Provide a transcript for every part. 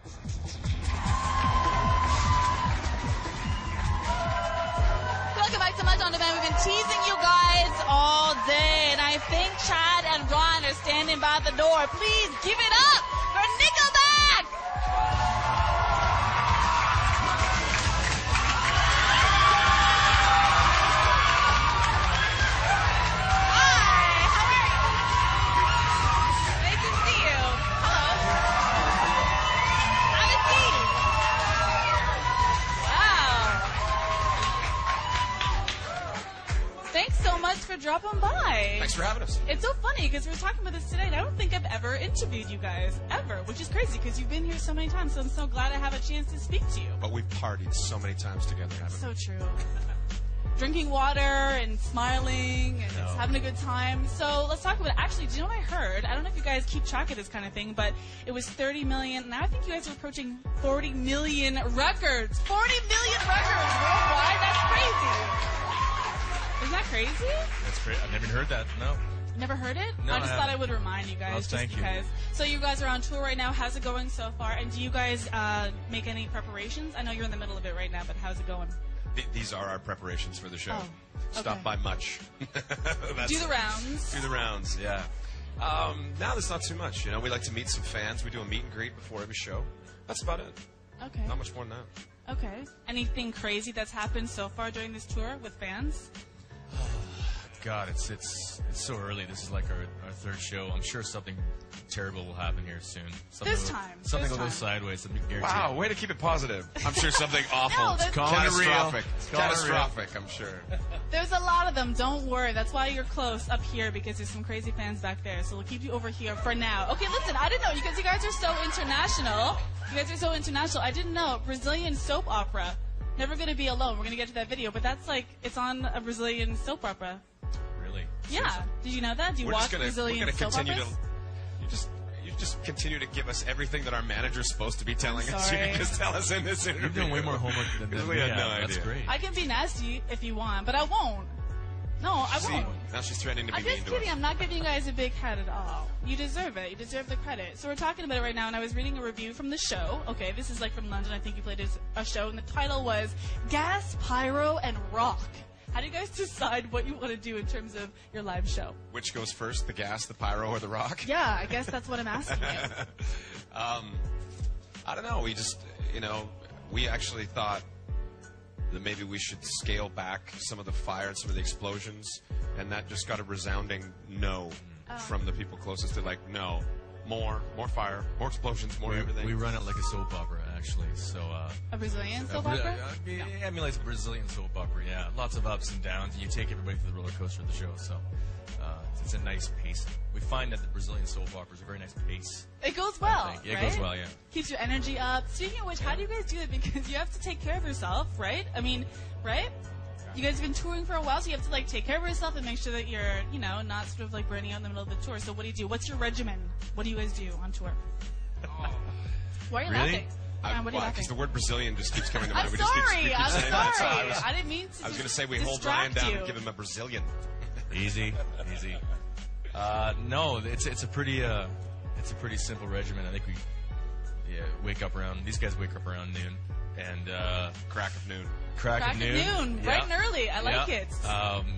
Welcome back to Much On Demand. We've been teasing you guys all day, and I think Chad and Ron are standing by the door. Please give it up for Nickelback! Thanks so much for dropping by. Thanks for having us. It's so funny because we were talking about this today, and I don't think I've ever interviewed you guys, ever, which is crazy because you've been here so many times, so I'm so glad I have a chance to speak to you. But we've partied so many times together, haven't we? So true. Drinking water and smiling and just having a good time. So let's talk about it. Actually, do you know what I heard? I don't know if you guys keep track of this kind of thing, but it was 30 million. Now I think you guys are approaching 40 million records. 40 million records worldwide? That's crazy. Isn't that crazy? That's great. I've never heard that. No. Never heard it? No, I just thought I would remind you guys. Oh, thank you. So you guys are on tour right now. How's it going so far? And do you guys make any preparations? I know you're in the middle of it right now, but how's it going? These are our preparations for the show. Oh, okay. Stop by much. Do the rounds. Do the rounds, yeah. Now there's not too much. You know, we like to meet some fans. We do a meet and greet before every show. That's about it. Okay. Not much more than that. Okay. Anything crazy that's happened so far during this tour with fans? God, it's so early. This is like our third show. I'm sure something terrible will happen here soon. Something will go sideways. Wow, way to keep it positive. I'm sure something awful. Catastrophic. Catastrophic, I'm sure. There's a lot of them. Don't worry. That's why you're close up here, because there's some crazy fans back there. So we'll keep you over here for now. Okay, listen, I didn't know, because you guys are so international. I didn't know. Brazilian soap opera. Never Gonna Be Alone. We're going to get to that video, but that's like, it's on a Brazilian soap opera. Really? Yeah. Seriously? Did you know that? Do you watch Brazilian soap operas? You just continue to give us everything that our manager's supposed to be telling us. You can just tell us in this interview. You're doing way more homework than we had no idea. That's great. I can be nasty if you want, but I won't. No, I won't. Now she's threatening to be I'm mean just to kidding. us. I'm not giving you guys a big head at all. You deserve it. You deserve the credit. So we're talking about it right now, and I was reading a review from the show. Okay, this is like from London. I think you played a show, and the title was Gas, Pyro, and Rock. How do you guys decide what you want to do in terms of your live show? Which goes first, the gas, the pyro, or the rock? Yeah, I guess that's what I'm asking you. I don't know. We just, we actually thought that maybe we should scale back some of the fire and some of the explosions, and that just got a resounding no from the people closest to, like, no. More fire, more explosions, more everything. We run it like a soap opera, actually. So a Brazilian soap opera? It emulates a Brazilian soap opera, yeah. Lots of ups and downs, and you take everybody through the roller coaster of the show. So it's a nice pace. We find that the Brazilian soap operas are a very nice pace. It goes well, right? It goes well, yeah. Keeps your energy up. Speaking of which, how do you guys do it? Because you have to take care of yourself, right? I mean, right? You guys have been touring for a while, so you have to, like, take care of yourself and make sure that you're, not sort of, like, burning out in the middle of the tour. So what do you do? What's your regimen? What do you guys do on tour? Why are you laughing? What are you laughing? Because the word Brazilian just keeps coming to mind. I'm we sorry. Just I'm sorry. I didn't mean to. I was going to say we hold Ryan down and give him a Brazilian. Easy. No, it's a pretty simple regimen. I think we wake up around. These guys wake up around noon, and crack of noon. Crack of noon, bright and early. I like it.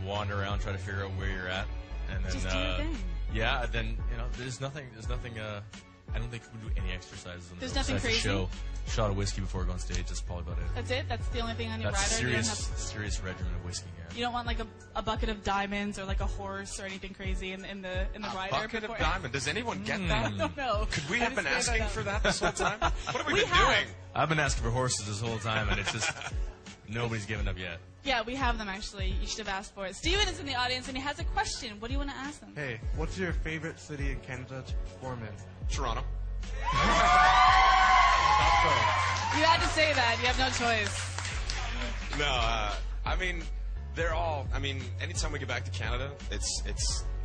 Wander around, try to figure out where you're at, and then just do your thing. Yeah, then there's nothing. I don't think we do any exercises. There's nothing crazy. Show. Shot of whiskey before we go on stage. That's probably about it. That's it. That's the only thing on your rider. Serious regimen of whiskey. Yeah. You don't want like a bucket of diamonds or like a horse or anything crazy in the rider. A bucket of diamonds. Does anyone get that? I don't know. Could we have been asking for that this whole time? What have we been doing? I've been asking for horses this whole time, and it's just nobody's given up yet. Yeah, we have them actually. You should have asked for it. Steven is in the audience, and he has a question. What do you want to ask them? Hey, what's your favorite city in Canada to perform in? Toronto. You had to say that. You have no choice. No, I mean, they're all. I mean, anytime we get back to Canada, it's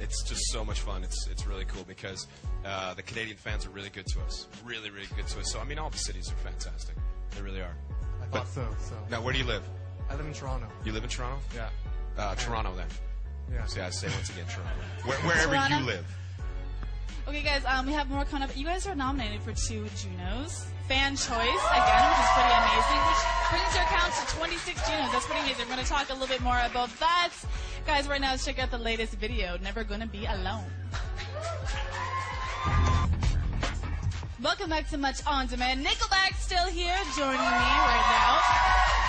just so much fun. It's really cool because the Canadian fans are really good to us. Really, really good to us. So I mean, all the cities are fantastic. They really are. I thought so. Now, where do you live? I live in Toronto. You live in Toronto? Yeah. Toronto then. Yeah. See, I say once again Toronto. Wherever you live. Okay, guys, we have more coming up. You guys are nominated for 2 Junos. fan choice again, which is pretty amazing, which brings our count to 26 Junos. That's pretty amazing. We're going to talk a little bit more about that. Guys, right now, let's check out the latest video, Never Gonna Be Alone. Welcome back to Much On Demand. Nickelback still here joining me right now.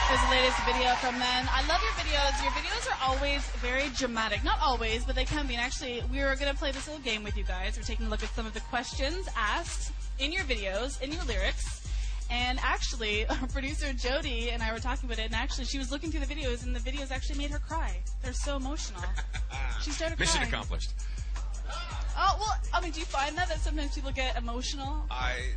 There's the latest video from them. I love your videos. Your videos are always very dramatic. Not always, but they can be. And actually, we were going to play this little game with you guys. We're taking a look at some of the questions asked in your videos, in your lyrics. And actually, our producer Jody and I were talking about it, and actually she was looking through the videos, and the videos actually made her cry. They're so emotional. She started crying. Mission accomplished. Oh, well, I mean, do you find that sometimes people get emotional? I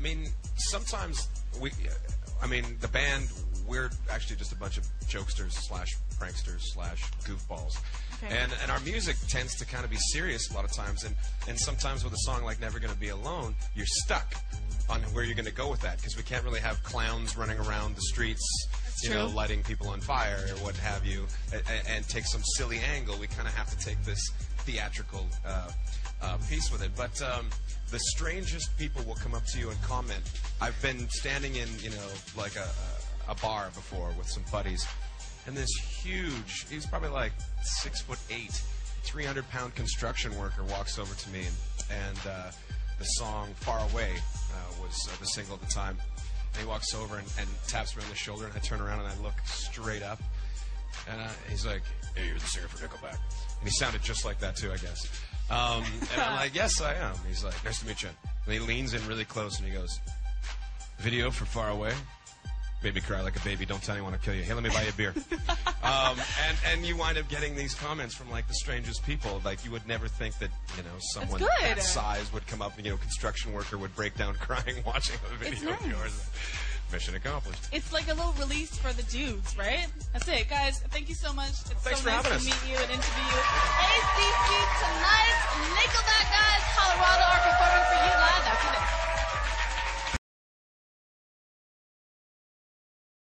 mean, sometimes the band, we're actually just a bunch of jokesters / pranksters / goofballs. Okay. And our music tends to kind of be serious a lot of times, and sometimes with a song like Never Gonna Be Alone, you're stuck on where you're going to go with that, because we can't really have clowns running around the streets, lighting people on fire or what have you, and take some silly angle. We kind of have to take this theatrical piece with it. But the strangest people will come up to you and comment. I've been standing in, like a bar before with some buddies, and this huge, he's probably like 6'8", 300-pound construction worker walks over to me, and the song Far Away was the single at the time. And he walks over and taps me on the shoulder, and I turn around and I look straight up, and he's like, "Hey, you're the singer for Nickelback." And he sounded just like that too, I guess. And I'm like, "Yes, I am." He's like, "Nice to meet you." And he leans in really close and he goes, "Video for Far Away? Made me cry like a baby. Don't tell anyone I'll kill you. Hey, let me buy you a beer." And you wind up getting these comments from like the strangest people. Like, you would never think that someone that size would come up. Construction worker would break down crying watching a video of yours. Mission accomplished. It's like a little release for the dudes, right? That's it, guys. Thank you so much. It's Thanks so for nice having to us. meet you and interview you.